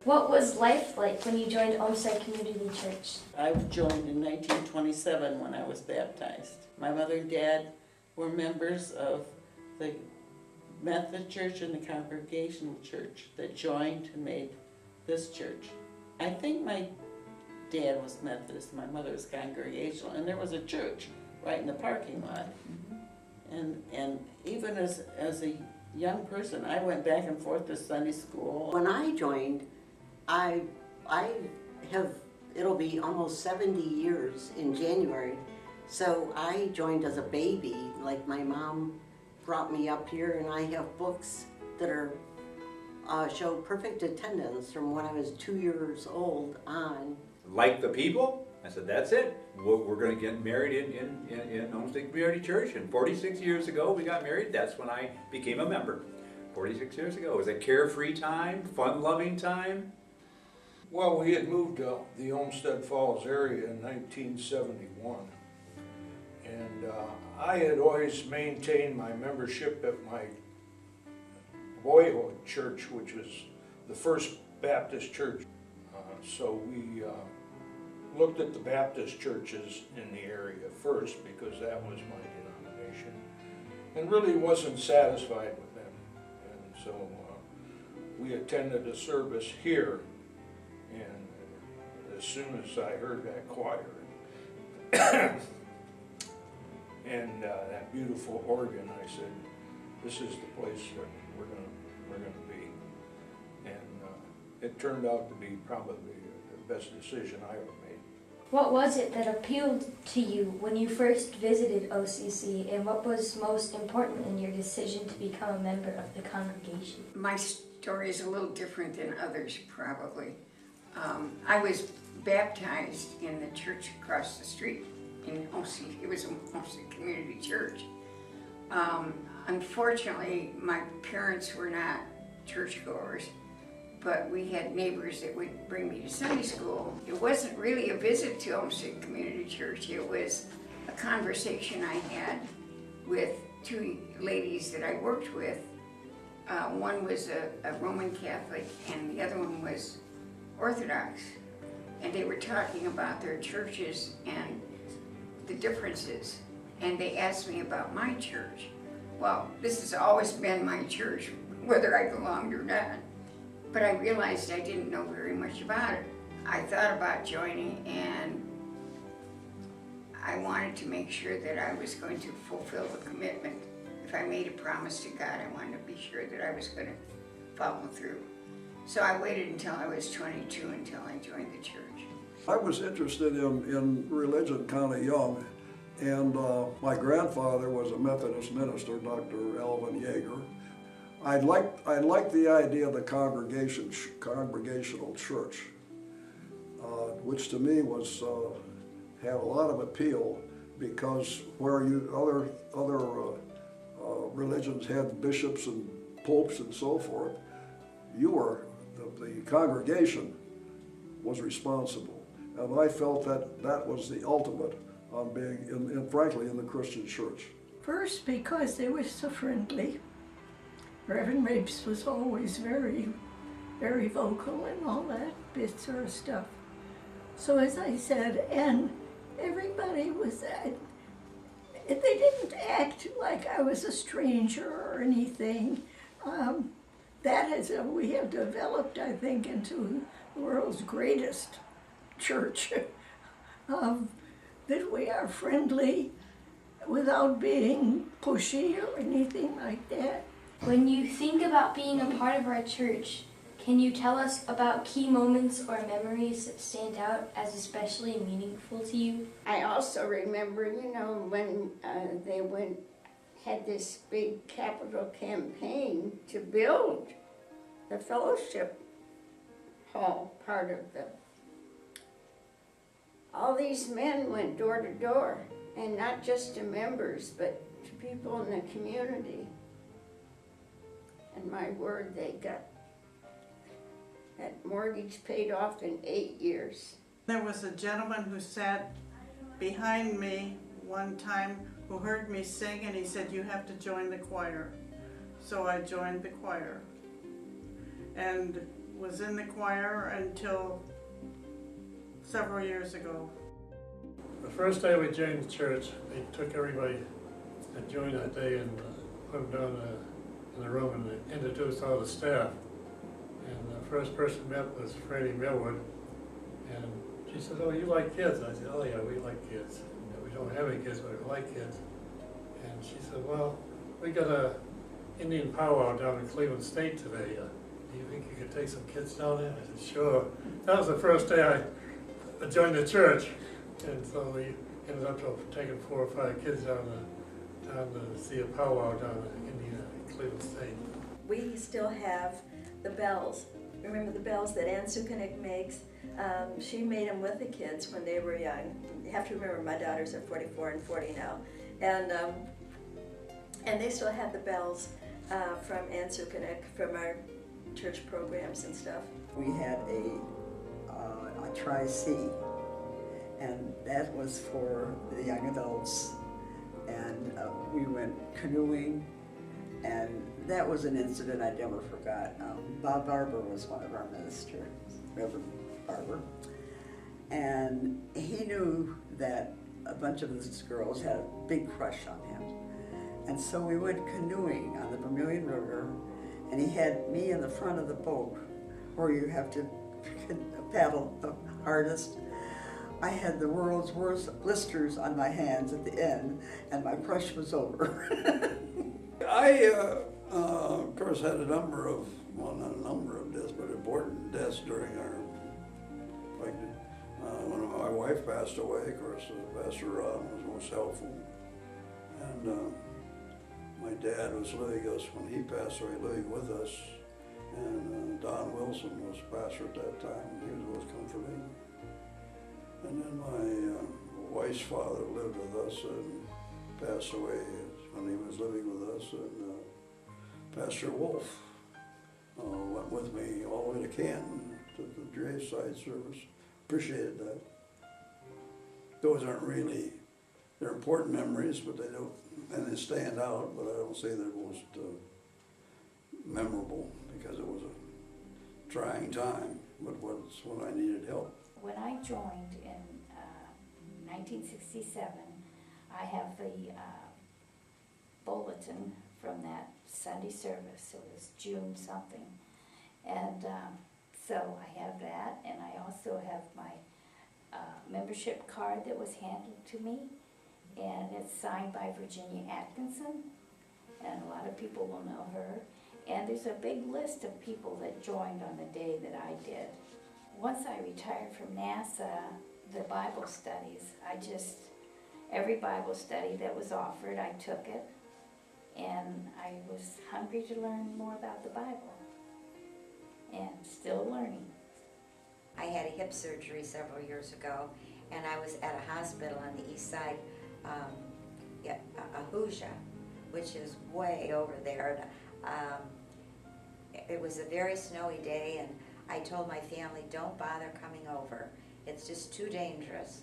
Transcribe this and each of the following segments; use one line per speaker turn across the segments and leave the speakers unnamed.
What was life like when you joined Olmsted Community Church?
I joined in 1927 when I was baptized. My mother and dad were members of the Methodist Church and the Congregational Church that joined and made this church. I think my dad was Methodist, my mother was Congregational, and there was a church right in the parking lot. And even as a young person, I went back and forth to Sunday school.
When I joined, I have, it'll be almost 70 years in January. So I joined as a baby, like my mom brought me up here, and I have books that are show perfect attendance from when I was 2 years old on.
Like the people? I said, that's it. We're going to get married in Olmsted Community Church. And 46 years ago we got married. That's when I became a member. 46 years ago. It was a carefree time, fun-loving time.
Well, we had moved to the Olmsted Falls area in 1971. And I had always maintained my membership at my boyhood church, which was the First Baptist Church. So we looked at the Baptist churches in the area first because that was my denomination, and really wasn't satisfied with them. And so we attended a service here, and as soon as I heard that choir and that beautiful organ, I said, this is the place that we're gonna be. And it turned out to be probably the best decision I ever made.
What was it that appealed to you when you first visited OCC, and what was most important in your decision to become a member of the congregation?
My story is a little different than others, probably. I was baptized in the church across the street in Olmsted. It was an Olmsted Community Church. Unfortunately, my parents were not churchgoers, but we had neighbors that would bring me to Sunday school. It wasn't really a visit to Olmsted Community Church. It was a conversation I had with two ladies that I worked with. One was a Roman Catholic and the other one was Orthodox. And they were talking about their churches and the differences. And they asked me about my church. Well, this has always been my church, whether I belonged or not. But I realized I didn't know very much about it. I thought about joining, and I wanted to make sure that I was going to fulfill the commitment. If I made a promise to God, I wanted to be sure that I was going to follow through. So I waited until I was 22 until I joined the church.
I was interested in religion kind of young, and my grandfather was a Methodist minister, Dr. Alvin Yeager. I liked the idea of the congregational church, which to me was had a lot of appeal, because where other religions had bishops and popes and so forth, the congregation was responsible, and I felt that was the ultimate on being, frankly, in the Christian church.
First, because they were so friendly. Reverend Rapes was always very, very vocal and all that bit sort of stuff. So as I said, and everybody was, they didn't act like I was a stranger or anything. We have developed, I think, into the world's greatest church, that we are friendly without being pushy or anything like that.
When you think about being a part of our church, can you tell us about key moments or memories that stand out as especially meaningful to you?
I also remember, when they had this big capital campaign to build the fellowship hall part of all these men went door to door, and not just to members, but to people in the community. And my word, they got that mortgage paid off in 8 years.
There was a gentleman who sat behind me one time who heard me sing, and he said, "You have to join the choir." So I joined the choir. And was in the choir until several years ago.
The first day we joined the church, they took everybody that joined that day and put them down in the room and introduced all the staff. And the first person met was Fannie Millward, and she said, "Oh, you like kids?" I said, "Oh yeah, we like kids. We don't have any kids, but we like kids." And she said, "Well, we got a Indian powwow down in Cleveland State today. Do you think you could take some kids down there?" I said, "Sure." That was the first day I joined the church, and so we ended up taking 4 or 5 kids down to see a powwow down in Indiana, Cleveland State.
We still have the bells. Remember the bells that Ann Sukanik makes? She made them with the kids when they were young. You have to remember my daughters are 44 and 40 now. And they still have the bells from Ann Sukanik from our church programs and stuff.
We had a Tri-C, and that was for the young adults. And we went canoeing, and that was an incident I never forgot. Bob Barber was one of our ministers, Reverend Barber, and he knew that a bunch of these girls had a big crush on him. And so we went canoeing on the Vermilion River, and he had me in the front of the boat where you have to paddle the hardest. I had the world's worst blisters on my hands at the end, and my crush was over.
I, of course, had a number of, well, not a number of deaths, but important deaths during our, like, when my wife passed away, of course, Pastor Ron was most helpful. And my dad was living us, when he passed away, living with us. And Don Wilson was pastor at that time, and he was most comforting. And then my wife's father lived with us and passed away when he was living with us. And Pastor Wolff went with me all the way to Canton to the graveside service. Appreciated that. Those aren't really, they're important memories, but they don't, and they stand out, but I don't say they're most memorable because it was a trying time, but was when I needed help.
When I joined in 1967, I have the bulletin from that Sunday service. It was June something. And so I have that, and I also have my membership card that was handed to me, and it's signed by Virginia Atkinson, and a lot of people will know her. And there's a big list of people that joined on the day that I did. Once I retired from NASA, the Bible studies, every Bible study that was offered, I took it, and I was hungry to learn more about the Bible, and still learning.
I had a hip surgery several years ago, and I was at a hospital on the east side, Ahuja, which is way over there. It was a very snowy day, and I told my family, don't bother coming over. It's just too dangerous.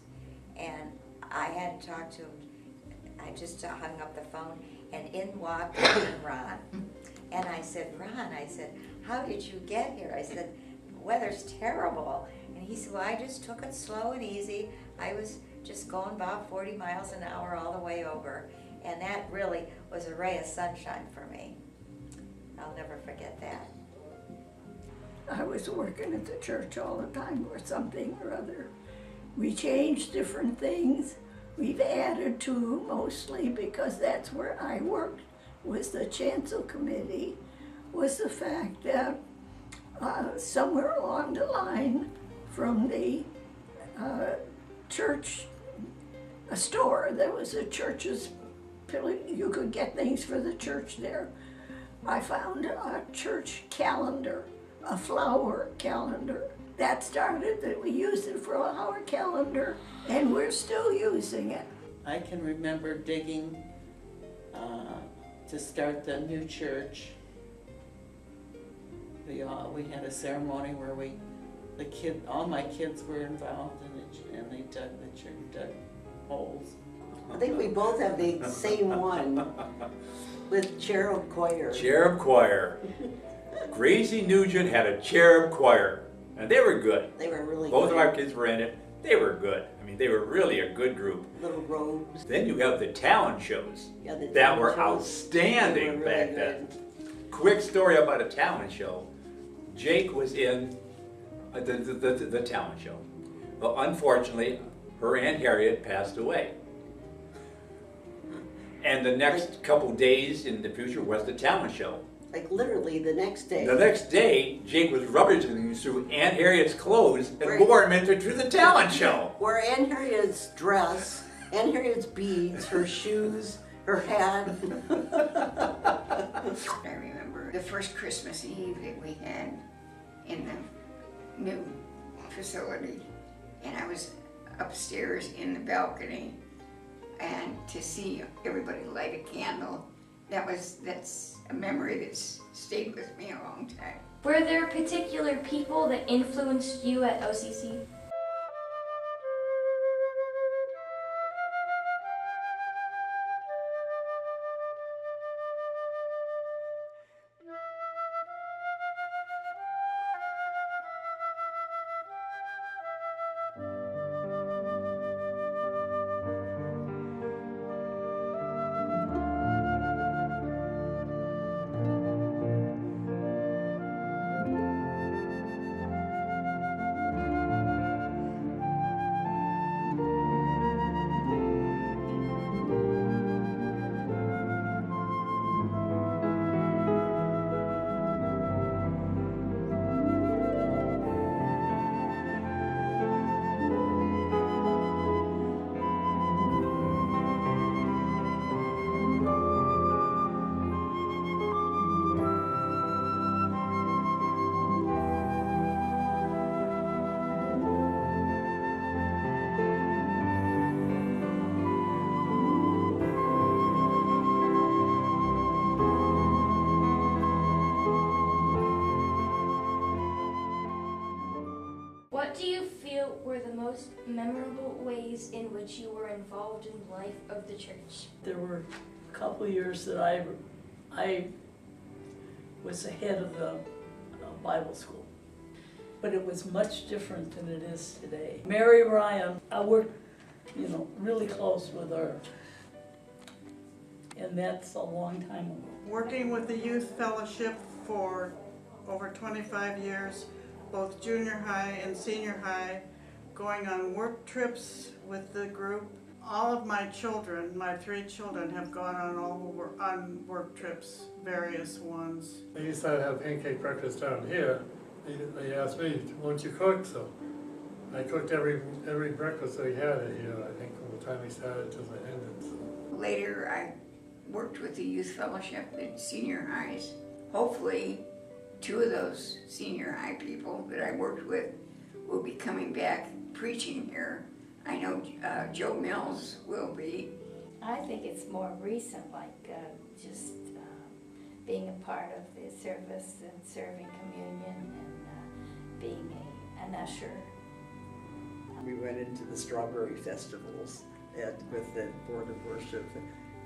And I hadn't talked to him. I just hung up the phone, and in walked Ron. And I said, Ron, how did you get here? I said, the weather's terrible. And he said, well, I just took it slow and easy. I was just going about 40 miles an hour all the way over. And that really was a ray of sunshine for me. I'll never forget that.
I was working at the church all the time or something or other. We changed different things. We've added to mostly because that's where I worked, was the chancel committee, was the fact that somewhere along the line from the church, a store, there was a church's, you could get things for the church there. I found a church calendar, a flower calendar. That started that we used it for a flower calendar, and we're still using it.
I can remember digging to start the new church. We had a ceremony where all my kids were involved in it, and they dug holes.
I think we both have the same one with cherub choir.
Cherub choir. Gracie Nugent had a cherub choir, and they were good.
They were really
Both
good.
of our kids were in it. They were good. I mean, they were really a good group.
Little robes.
Then you have the talent shows
Yeah, the
that
talent
were
shows.
outstanding
They were
back
really
then. Quick story about a talent show. Jake was in the talent show. Well, unfortunately, her Aunt Harriet passed away. And the next couple days in the future was the talent show.
Like literally the next day.
The next day, Jake was rummaging through Aunt Harriet's clothes and
Right.
wore him into the talent show.
Where Aunt Harriet's dress, Aunt Harriet's beads, her shoes, her hat.
I remember the first Christmas Eve that we had in the new facility, and I was upstairs in the balcony, and to see everybody light a candle, that's a memory that's stayed with me a long time.
Were there particular people that influenced you at OCC? What do you feel were the most memorable ways in which you were involved in the life of the church?
There were a couple years that I was the head of the Bible school, but it was much different than it is today. Mary Ryan, I worked, really close with her, and that's a long time ago.
Working with the youth fellowship for over 25 years, both junior high and senior high, going on work trips with the group. All of my children, my 3 children, have gone on work trips, various ones.
They used to have pancake breakfast down here. They asked me, won't you cook? So I cooked every breakfast they had here, I think, from the time we started till the ended. So.
Later, I worked with the youth fellowship at senior highs. Hopefully, 2 of those senior high people that I worked with will be coming back preaching here. I know Joe Mills will be.
I think it's more recent, like just being a part of the service and serving communion and being an usher.
We went into the strawberry festivals with the Board of Worship,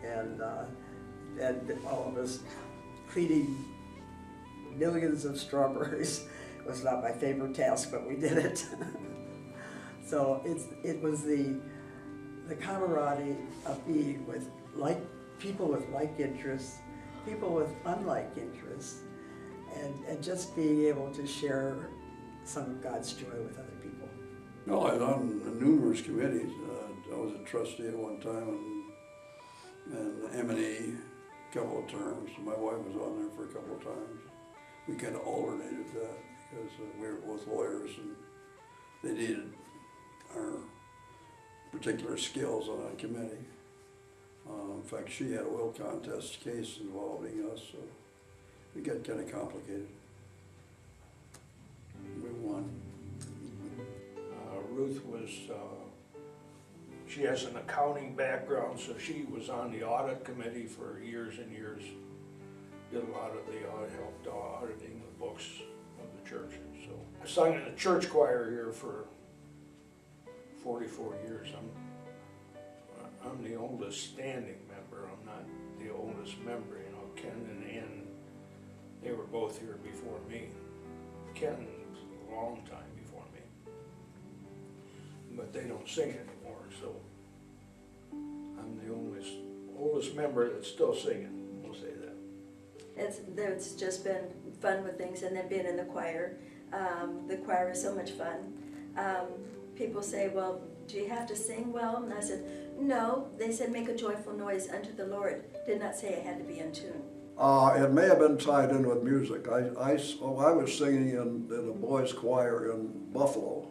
and all of us cleaning millions of strawberries was not my favorite task, but we did it. So it was the camaraderie of being with people with like interests, people with unlike interests, and just being able to share some of God's joy with other people.
No, I was on numerous committees. I was a trustee at one time and M&E a couple of terms. My wife was on there for a couple of times. We kind of alternated that because we were both lawyers and they needed our particular skills on a committee. In fact, she had a will contest case involving us, so it got kind of complicated. We won.
Ruth was, she has an accounting background, so she was on the audit committee for years and years. Did a lot of the helped auditing the books of the church. So I sung in the church choir here for 44 years. I'm the oldest standing member. I'm not the oldest member. Ken and Ann They were both here before me. Ken, a long time before me. But they don't sing anymore, so I'm the oldest member that's still singing, we'll say that.
It's just been fun with things, and then being in the choir. The choir is so much fun. People say, well, do you have to sing well? And I said, no. They said, make a joyful noise unto the Lord. Did not say I had to be in tune.
It may have been tied in with music. I was singing in a boys' choir in Buffalo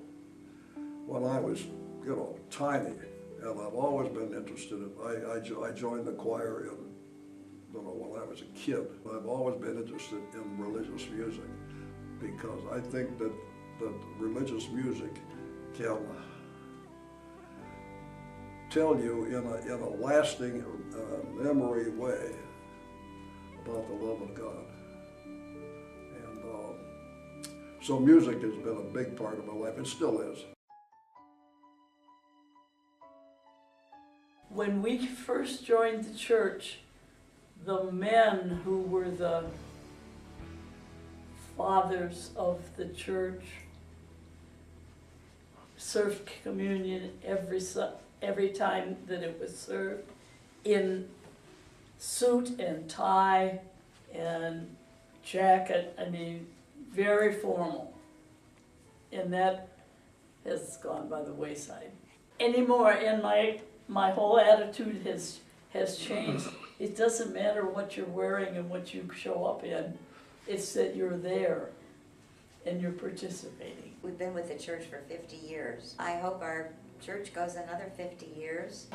when I was, tiny, and I've always been interested in. I joined the choir when I was a kid. I've always been interested in religious music because I think that religious music can tell you in a lasting memory way about the love of God. And so music has been a big part of my life. It still is.
When we first joined the church, the men who were the fathers of the church served communion every time that it was served in suit and tie and jacket. I mean, very formal. And that has gone by the wayside. Anymore, and my whole attitude has changed. It doesn't matter what you're wearing and what you show up in. It's that you're there and you're participating.
We've been with the church for 50 years. I hope our church goes another 50 years.